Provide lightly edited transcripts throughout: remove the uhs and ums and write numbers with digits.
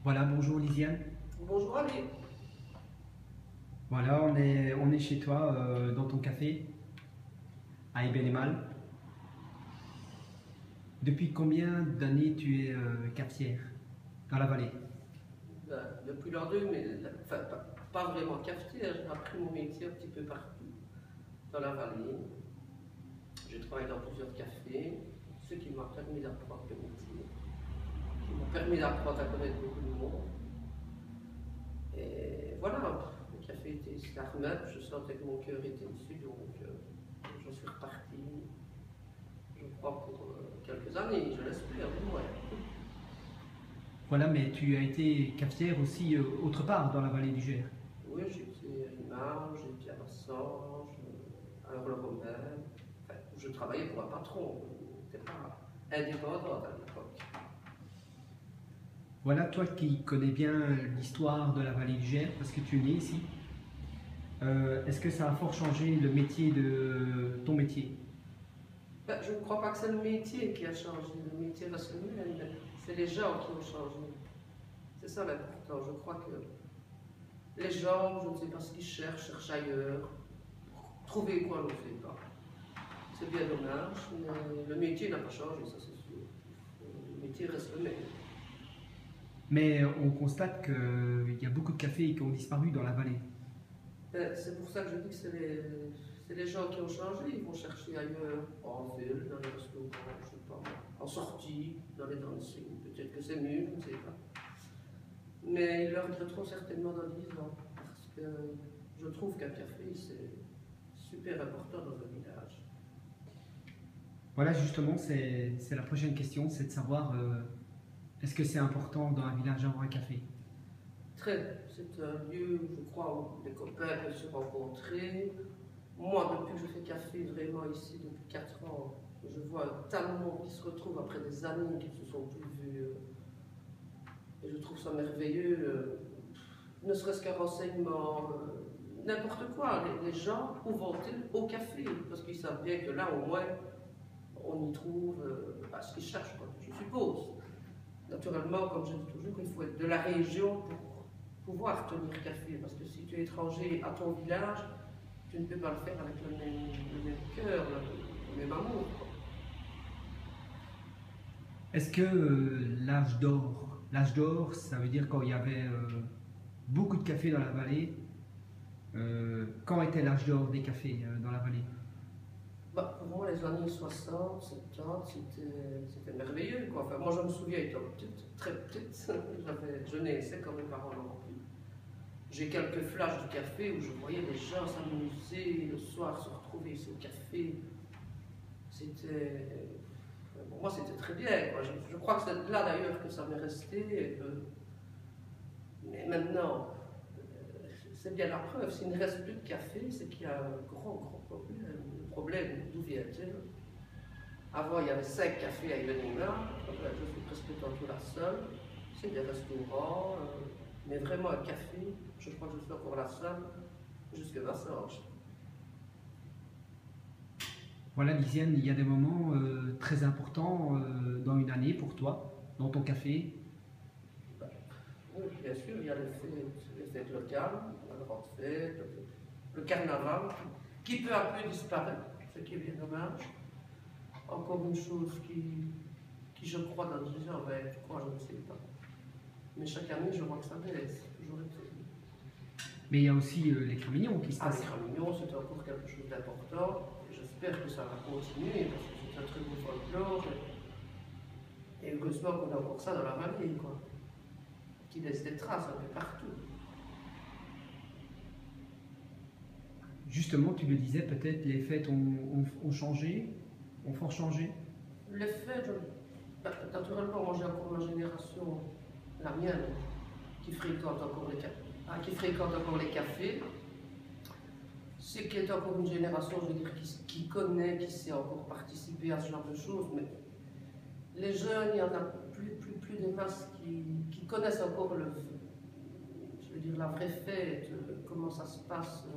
Voilà, bonjour Lisiane. Bonjour Ali. Voilà, on est chez toi, dans ton café, à Mal. Depuis combien d'années tu es cafetière dans la vallée? Depuis l'an 2000, enfin pas vraiment cafetière, j'ai appris mon métier un petit peu partout dans la vallée. J'ai travaillé dans plusieurs cafés, ce qui m'a permis d'apprendre le métier, qui m'a permis d'apprendre à connaître beaucoup de monde. Et voilà, le café était Starmet, je sentais que mon cœur était dessus, donc je suis reparti, je crois, pour quelques années, je l'espère, du moins. Voilà, mais tu as été cafetière aussi autre part dans la vallée du Gers. Oui, j'étais à Limages, j'étais à Massange, à Eurle-Romain. Enfin, je travaillais pour un patron, je n'étais pas indépendante à l'époque. Voilà, toi qui connais bien l'histoire de la vallée du Gers, parce que tu es né ici, est-ce que ça a fort changé le métier de ton métier? Ben, je ne crois pas que c'est le métier qui a changé, le métier reste le même, c'est les gens qui ont changé. C'est ça l'important, je crois que les gens, je ne sais pas ce qu'ils cherchent ailleurs, trouver quoi, je ne sais pas. C'est bien dommage, mais le métier n'a pas changé, ça c'est sûr. Le métier reste le même. Mais on constate qu'il y a beaucoup de cafés qui ont disparu dans la vallée. C'est pour ça que je dis que c'est les gens qui ont changé, ils vont chercher ailleurs, en ville, dans les restaurants, je ne sais pas, en sortie, dans les dancing, peut-être que c'est mieux, je ne sais pas. Mais ils le regretteront certainement dans 10 ans, parce que je trouve qu'un café, c'est super important dans un village. Voilà, justement, c'est la prochaine question, c'est de savoir est-ce que c'est important dans un village d'avoir un café? C'est un lieu, je crois, où les copains peuvent se rencontrer. Moi, depuis que je fais café vraiment ici, depuis 4 ans, je vois un tas de monde qui se retrouve après des années qui ne se sont plus vus. Et je trouve ça merveilleux. Ne serait-ce qu'un renseignement, n'importe quoi. Les gens, où vont-ils? Au café. Parce qu'ils savent bien que là, au moins, on y trouve ce qu'ils cherchent, quoi, je suppose. Naturellement, comme je dis toujours, il faut être de la région pour pouvoir tenir café. Parce que si tu es étranger à ton village, tu ne peux pas le faire avec le même cœur, le même amour. Est-ce que l'âge d'or, ça veut dire quand il y avait beaucoup de cafés dans la vallée, quand était l'âge d'or des cafés dans la vallée? Bah, pour moi, les années 60, 70, c'était merveilleux, quoi. Enfin, moi, je me souviens étant petite, très petite, je naissais quand mes parents l'ont rempli. J'ai quelques flashs du café où je voyais les gens s'amuser le soir, se retrouver ici au café. C'était. Pour moi, c'était très bien, quoi. Je crois que c'est là d'ailleurs que ça m'est resté. Mais maintenant, c'est bien la preuve. S'il ne reste plus de café, c'est qu'il y a un grand, grand problème. Le problème, d'où vient-il? Avant, il y avait 5 cafés à Yvenima. Je suis presque tantôt la seule. C'est des restaurants, mais vraiment un café. Je crois que je suis encore la seule, jusque Vassange. Voilà, Lisiane, il y a des moments très importants dans une année pour toi, dans ton café. Ben, oui, bien sûr, il y a les fêtes locales, la grande fête, le carnaval, qui peu à peu disparaît, ce qui est bien dommage. Encore une chose qui je crois, dans 10 ans va être quoi, je ne sais pas. Mais chaque année, je vois que ça baisse. Toujours été. Mais il y a aussi les Cramignons qui se Ah, les passent. Cramignons, c'est encore quelque chose d'important. J'espère que ça va continuer parce que c'est un très beau folklore. Et heureusement qu'on a encore ça dans la vallée, quoi. Qui laisse des traces un peu partout. Justement, tu le disais, peut-être les fêtes ont changé, ont fort changé. Les fêtes, naturellement, moi j'ai encore ma génération, la mienne, qui fréquente encore les cafés. C'est qui est encore une génération, je veux dire, qui connaît, qui sait encore participer à ce genre de choses. Mais les jeunes, il y en a plus des masses qui connaissent encore je veux dire, la vraie fête, comment ça se passe.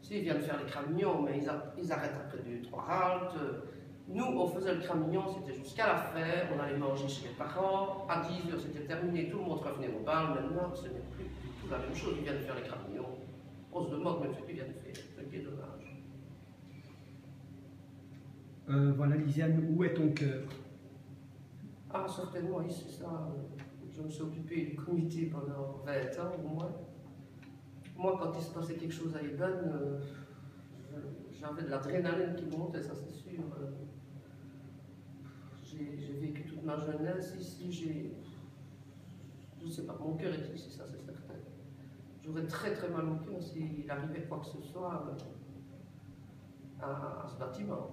Ils viennent faire les cramignons, mais ils arrêtent après 2, 3 haltes. Nous, on faisait le cramignon, c'était jusqu'à la fin, on allait manger chez les parents, à 10h c'était terminé, tout le monde revenait au bal. Maintenant, ce n'est plus du tout la même chose, ils viennent faire les cramignons. On se demande même ce qu'ils viennent faire, c'est bien dommage. Voilà, Lisiane, où est ton cœur? Ah, certainement, ici, ça, je me suis occupée du comité pendant 20 ans au moins. Moi, quand il se passait quelque chose à Eben, j'avais de l'adrénaline qui montait, ça c'est sûr. J'ai vécu toute ma jeunesse ici, je ne sais pas, mon cœur est ici, ça c'est certain. J'aurais très très mal au cœur s'il arrivait quoi que ce soit à ce bâtiment.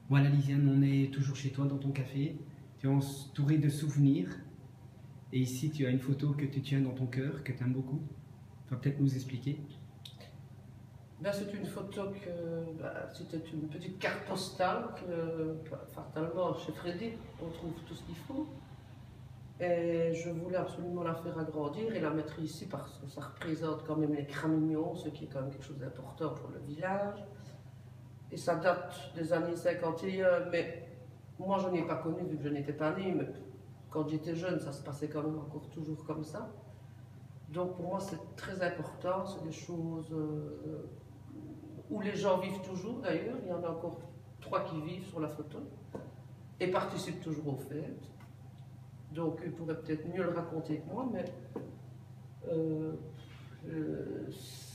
Voilà, Lisiane, on est toujours chez toi dans ton café. Tu es entourée de souvenirs. Et ici, tu as une photo que tu tiens dans ton cœur, que tu aimes beaucoup. Tu vas peut-être nous expliquer. Ben, c'est une photo c'était une petite carte postale que, fatalement, chez Freddy, on trouve tout ce qu'il faut. Et je voulais absolument la faire agrandir et la mettre ici parce que ça représente quand même les cramignons, ce qui est quand même quelque chose d'important pour le village. Et ça date des années 51, mais moi je n'ai pas connu vu que je n'étais pas née, mais quand j'étais jeune, ça se passait quand même encore toujours comme ça. Donc pour moi c'est très important, c'est des choses où les gens vivent toujours d'ailleurs, il y en a encore 3 qui vivent sur la photo et participent toujours aux fêtes. Donc ils pourraient peut-être mieux le raconter que moi, mais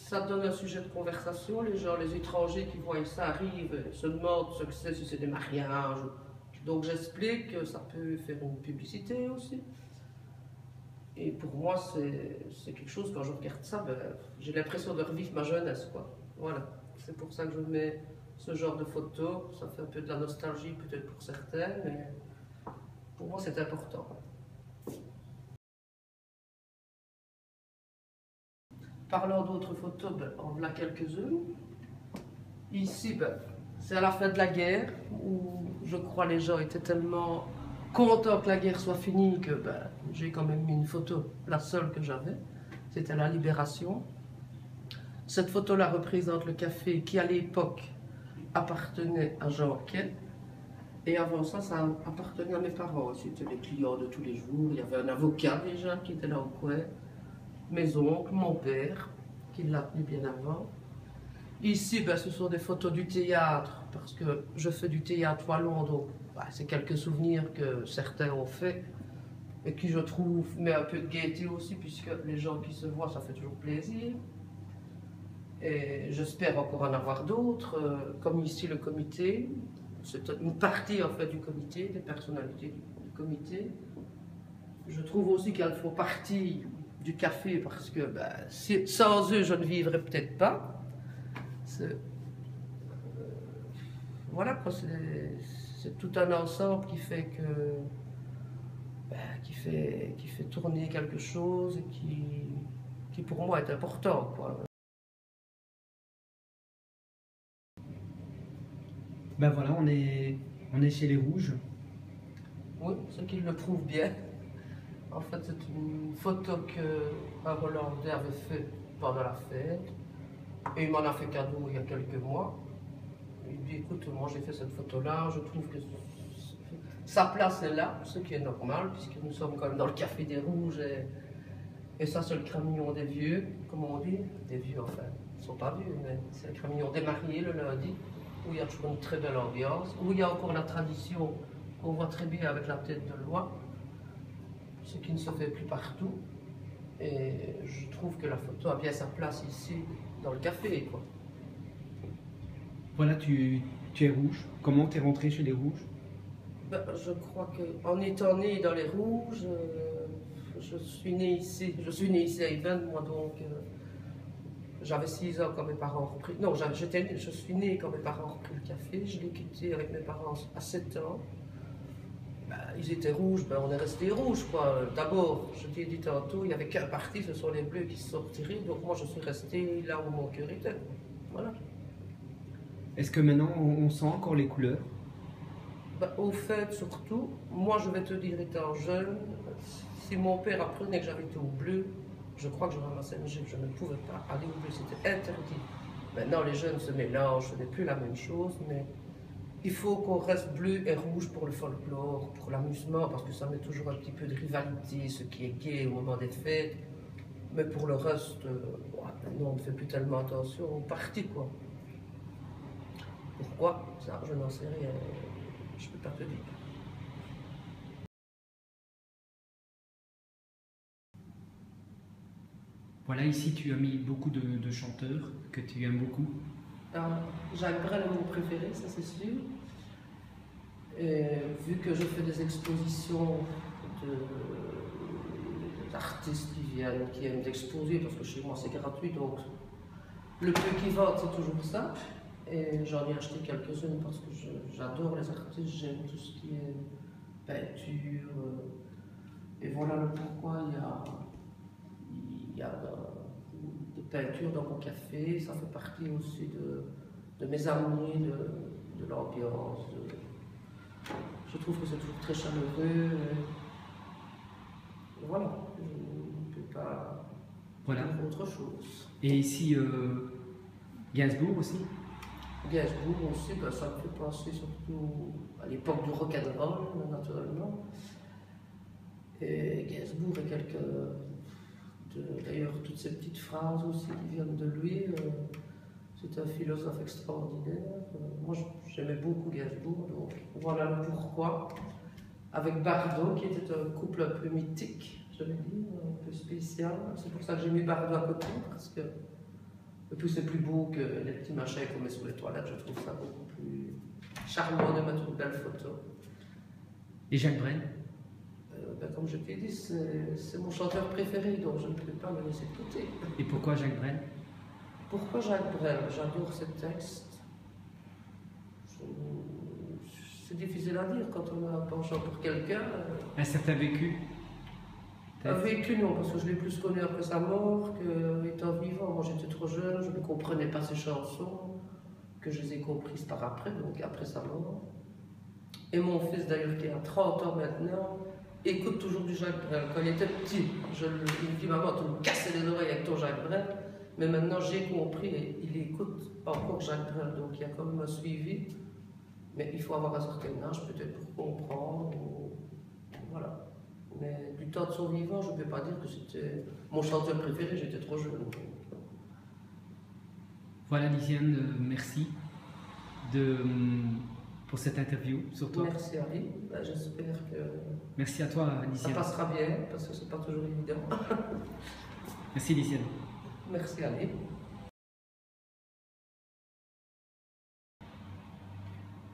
ça donne un sujet de conversation. Les gens, les étrangers qui voient ça arrivent, se demandent ce que c'est, si c'est des mariages. Donc j'explique que ça peut faire une publicité aussi. Et pour moi, c'est quelque chose, quand je regarde ça, ben, j'ai l'impression de revivre ma jeunesse, quoi. Voilà, c'est pour ça que je mets ce genre de photos. Ça fait un peu de la nostalgie peut-être pour certains, mais pour moi c'est important. Parlant d'autres photos, ben, on en a quelques-unes. Ici, ben, c'est à la fin de la guerre, où je crois les gens étaient tellement contents que la guerre soit finie que ben, j'ai quand même mis une photo, la seule que j'avais. C'était la Libération. Cette photo-là représente le café qui, à l'époque, appartenait à Jean Quay. Et avant ça, ça appartenait à mes parents. C'était les clients de tous les jours. Il y avait un avocat déjà qui était là au coin. Mes oncles, mon père, qui l'a tenu bien avant. Ici, ben, ce sont des photos du théâtre, parce que je fais du théâtre wallon, donc ben, c'est quelques souvenirs que certains ont fait, et qui, je trouve, met un peu de gaieté aussi, puisque les gens qui se voient, ça fait toujours plaisir. Et j'espère encore en avoir d'autres, comme ici le comité. C'est une partie en fait du comité, des personnalités du comité. Je trouve aussi qu'elles font partie du café parce que ben, sans eux je ne vivrais peut-être pas. Voilà quoi, c'est tout un ensemble qui fait que ben, qui fait tourner quelque chose et qui pour moi est important quoi. Ben voilà, on est chez les Rouges. Oui, ce qui le prouve bien. En fait, c'est une photo qu'un Hollandais avait fait pendant la fête. Et il m'en a fait cadeau il y a quelques mois. Il dit, écoute, moi j'ai fait cette photo-là, je trouve que sa place est là, ce qui est normal, puisque nous sommes quand même dans le café des Rouges. Et ça, c'est le cramignon des vieux, comme on dit. Des vieux, enfin, ils ne sont pas vieux, mais c'est le cramignon des mariés le lundi, où il y a toujours une très belle ambiance, où il y a encore la tradition qu'on voit très bien avec la tête de loi, ce qui ne se fait plus partout. Et je trouve que la photo a bien sa place ici, dans le café, quoi. Voilà, tu es rouge. Comment tu es rentré chez les Rouges? Ben, je crois qu'en étant né dans les Rouges, je suis né ici à Eben, moi donc. J'avais 6 ans quand mes parents ont repris. Non, je suis né quand mes parents ont repris le café. Je l'ai quitté avec mes parents à 7 ans. Ben, ils étaient rouges, ben, on est resté rouges, quoi. D'abord, je t'ai dit tantôt, il n'y avait qu'un parti, ce sont les bleus qui se sont retirés. Donc moi, je suis resté là où mon cœur était. Voilà. Est-ce que maintenant, on sent encore les couleurs? Ben, au fait, surtout, moi, je vais te dire, étant jeune, si mon père apprenait que j'avais été au bleu, je crois que je ramassais mes gifles, je ne pouvais pas aller au bleu, c'était interdit. Maintenant, les jeunes se mélangent, ce n'est plus la même chose, mais il faut qu'on reste bleu et rouge pour le folklore, pour l'amusement, parce que ça met toujours un petit peu de rivalité, ce qui est gay au moment des fêtes. Mais pour le reste, maintenant on ne fait plus tellement attention aux parties, quoi. Pourquoi? Ça, je n'en sais rien. Je ne peux pas te dire. Voilà, ici tu as mis beaucoup de chanteurs que tu aimes beaucoup. Jacques Brel est mon préféré, ça c'est sûr. Et vu que je fais des expositions d'artistes qui viennent, qui aiment d'exposer, parce que chez moi c'est gratuit, donc le peu qui vote c'est toujours ça. Et j'en ai acheté quelques-unes parce que j'adore les artistes, j'aime tout ce qui est peinture. Et voilà le pourquoi il y a des peintures dans mon café, ça fait partie aussi de mes amis, de l'ambiance. Je trouve que c'est toujours très chaleureux. Et voilà, je ne peux pas dire autre chose. Et ici, Gainsbourg aussi? Gainsbourg aussi, ben, ça me fait penser surtout à l'époque du rock'n'roll, naturellement. Et Gainsbourg est quelqu'un d'ailleurs, toutes ces petites phrases aussi qui viennent de lui, c'est un philosophe extraordinaire. Moi, j'aimais beaucoup Gainsbourg, donc voilà le pourquoi. Avec Bardot, qui était un couple un peu mythique, je vais dire, un peu spécial. C'est pour ça que j'ai mis Bardot à côté, parce que et puis c'est plus beau que les petits machins qu'on met sur les toilettes. Je trouve ça beaucoup plus charmant de mettre une belle photo. Et Jacques Brel? Ben, comme je t'ai dit, c'est mon chanteur préféré, donc je ne peux pas me laisser de côté. Et pourquoi Jacques Brel? Pourquoi Jacques Brel? J'adore ce texte. C'est difficile à dire quand on a un penchant pour quelqu'un. Un certain vécu? Un vécu, non, parce que je l'ai plus connu après sa mort qu'étant vivant. Moi, j'étais trop jeune, je ne comprenais pas ses chansons, que je les ai comprises par après, donc après sa mort. Et mon fils, d'ailleurs, qui a 30 ans maintenant, écoute toujours du Jacques Brel. Quand il était petit, il me dit « Maman, tu me casses les oreilles avec ton Jacques Brel ». Mais maintenant, j'ai compris et il écoute encore Jacques Brel. Donc, il y a quand même un suivi. Mais il faut avoir un certain âge, peut-être, pour comprendre. Voilà. Mais du temps de son vivant, je ne peux pas dire que c'était mon chanteur préféré, j'étais trop jeune. Voilà, Lisiane, merci pour cette interview sur toi. Merci Ali, ben, j'espère que merci à toi, Lisiane. Ça passera bien, parce que ce n'est pas toujours évident. Merci, Lisiane. Merci Ali.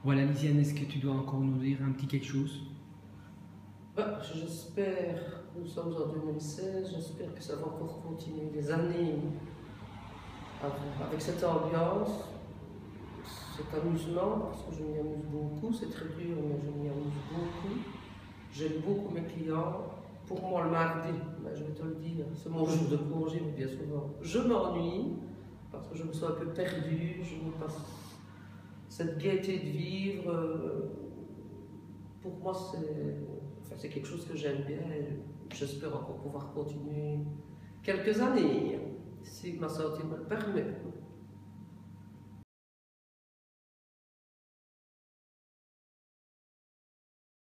Voilà, Lisiane, est-ce que tu dois encore nous dire un petit quelque chose? Ben, j'espère, nous sommes en 2016, j'espère que ça va encore continuer des années avec cette ambiance. Cet amusement, parce que je m'y amuse beaucoup, c'est très dur, mais je m'y amuse beaucoup. J'aime beaucoup mes clients. Pour moi, le mardi, ben, je vais te le dire, c'est mon jour de congé, mais bien souvent, je m'ennuie, parce que je me sens un peu perdue, je n'ai pas cette gaieté de vivre. Pour moi, c'est quelque chose que j'aime bien, et j'espère encore pouvoir continuer quelques années, si ma santé me le permet.